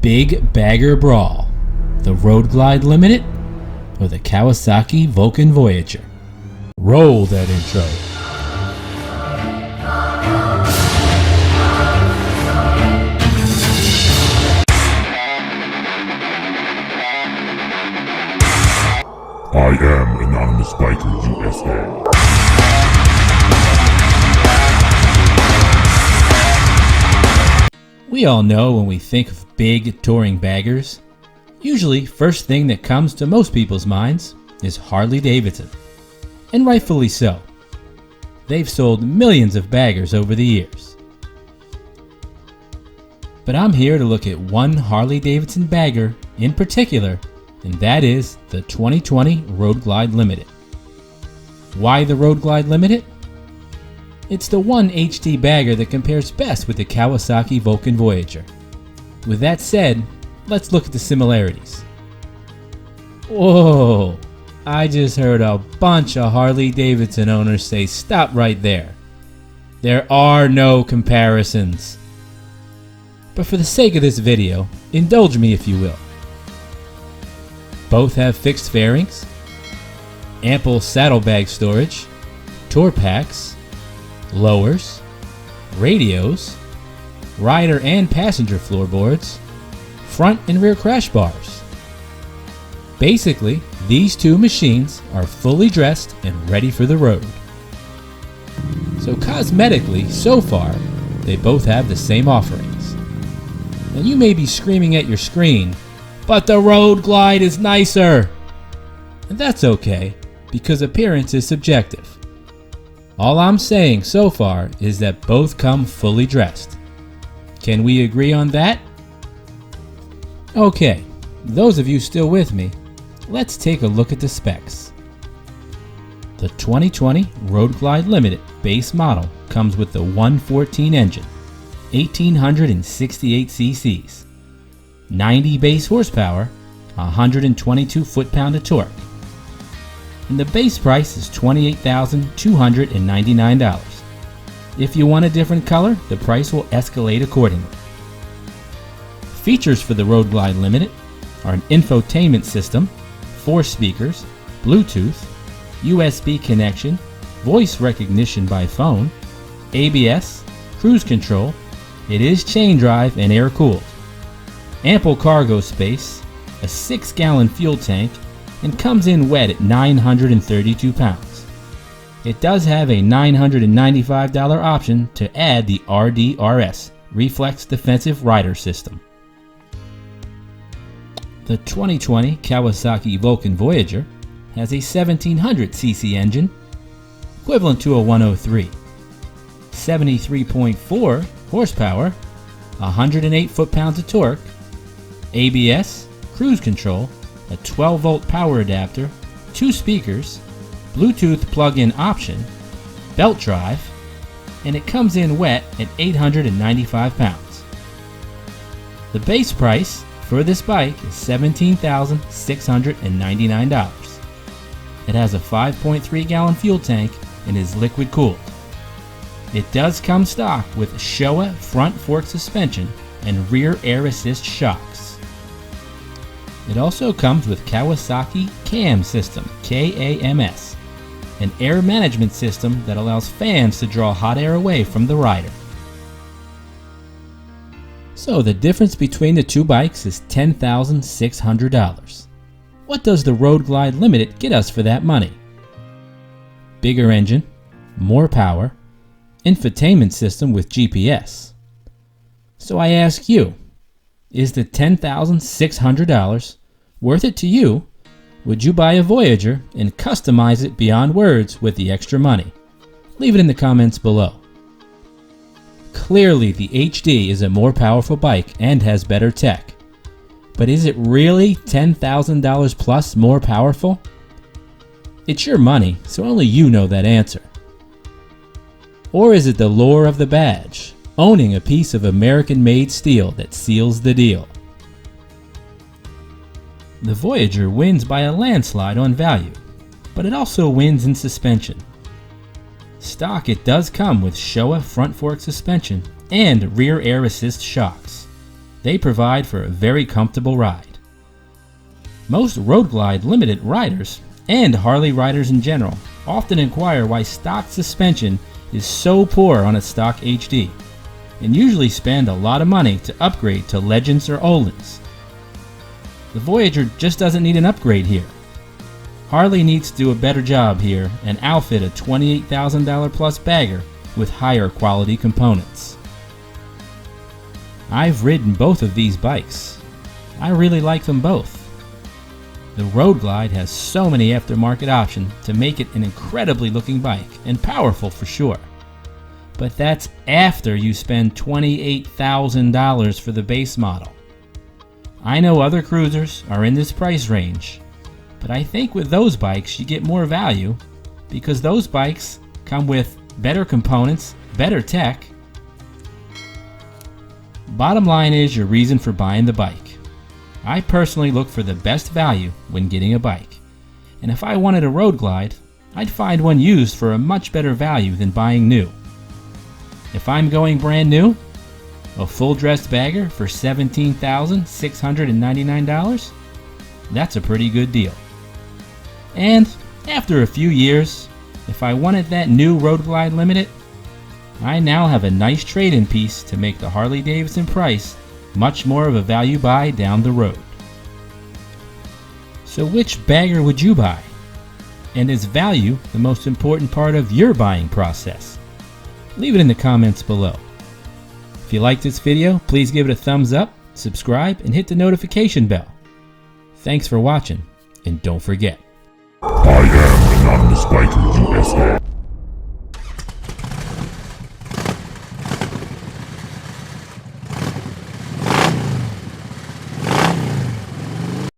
Big Bagger Brawl, the Road Glide Limited, or the Kawasaki Vulcan Voyager? Roll that intro. I am Anonymous Biker USA. We all know when we think of big touring baggers, usually first thing that comes to most people's minds is Harley Davidson. And rightfully so. They've sold millions of baggers over the years. But I'm here to look at one Harley Davidson bagger in particular, and that is the 2020 Road Glide Limited. Why the Road Glide Limited? It's the one HD bagger that compares best with the Kawasaki Vulcan Voyager. With that said, let's look at the similarities. Whoa! I just heard a bunch of Harley Davidson owners say stop right there. There are no comparisons. But for the sake of this video, indulge me if you will. Both have fixed fairings, ample saddlebag storage, tour packs, lowers, radios, rider and passenger floorboards, front and rear crash bars. Basically, these two machines are fully dressed and ready for the road. So cosmetically, so far, they both have the same offerings. And you may be screaming at your screen, but the Road Glide is nicer! And that's okay, because appearance is subjective. All I'm saying so far is that both come fully dressed. Can we agree on that? Okay, those of you still with me, let's take a look at the specs. The 2020 Road Glide Limited base model comes with the 114 engine, 1868 cc's, 90 base horsepower, 122 foot-pound of torque. And the base price is $28,299. If you want a different color, the price will escalate accordingly. Features for the Road Glide Limited are an infotainment system, 4 speakers, Bluetooth, USB connection, voice recognition by phone, ABS, cruise control. It is chain drive and air cooled. Ample cargo space, a 6-gallon fuel tank, and comes in wet at 932 pounds. It does have a $995 option to add the RDRS, Reflex Defensive Rider System. The 2020 Kawasaki Vulcan Voyager has a 1700cc engine, equivalent to a 103, 73.4 horsepower, 108 foot-pounds of torque, ABS, cruise control, a 12-volt power adapter, 2 speakers, Bluetooth plug-in option, belt drive, and it comes in wet at 895 pounds. The base price for this bike is $17,699. It has a 5.3-gallon fuel tank and is liquid cooled. It does come stock with Showa front fork suspension and rear air assist shocks. It also comes with Kawasaki CAM system, KAMS, an air management system that allows fans to draw hot air away from the rider. So the difference between the two bikes is $10,600. What does the Road Glide Limited get us for that money? Bigger engine, more power, infotainment system with GPS. So I ask you, is the $10,600 worth it to you? Would you buy a Voyager and customize it beyond words with the extra money? Leave it in the comments below. Clearly the HD is a more powerful bike and has better tech. But is it really $10,000 plus more powerful? It's your money, so only you know that answer. Or is it the lure of the badge, owning a piece of American-made steel that seals the deal? The Voyager wins by a landslide on value, but it also wins in suspension. Stock, it does come with Showa front fork suspension and rear air assist shocks. They provide for a very comfortable ride. Most Road Glide Limited riders, and Harley riders in general, often inquire why stock suspension is so poor on a stock HD, and usually spend a lot of money to upgrade to Legends or Öhlins. The Voyager just doesn't need an upgrade here. Harley needs to do a better job here and outfit a $28,000 plus bagger with higher quality components. I've ridden both of these bikes. I really like them both. The Road Glide has so many aftermarket options to make it an incredibly looking bike and powerful for sure. But that's after you spend $28,000 for the base model. I know other cruisers are in this price range, but I think with those bikes you get more value because those bikes come with better components, better tech. Bottom line is your reason for buying the bike. I personally look for the best value when getting a bike, and if I wanted a Road Glide, I'd find one used for a much better value than buying new. If I'm going brand new, a full-dressed bagger for $17,699, that's a pretty good deal. And after a few years, if I wanted that new Road Glide Limited, I now have a nice trade-in piece to make the Harley Davidson price much more of a value buy down the road. So which bagger would you buy? And is value the most important part of your buying process? Leave it in the comments below. If you liked this video, please give it a thumbs up, subscribe, and hit the notification bell. Thanks for watching, and don't forget, I am Anonymous Biker USA.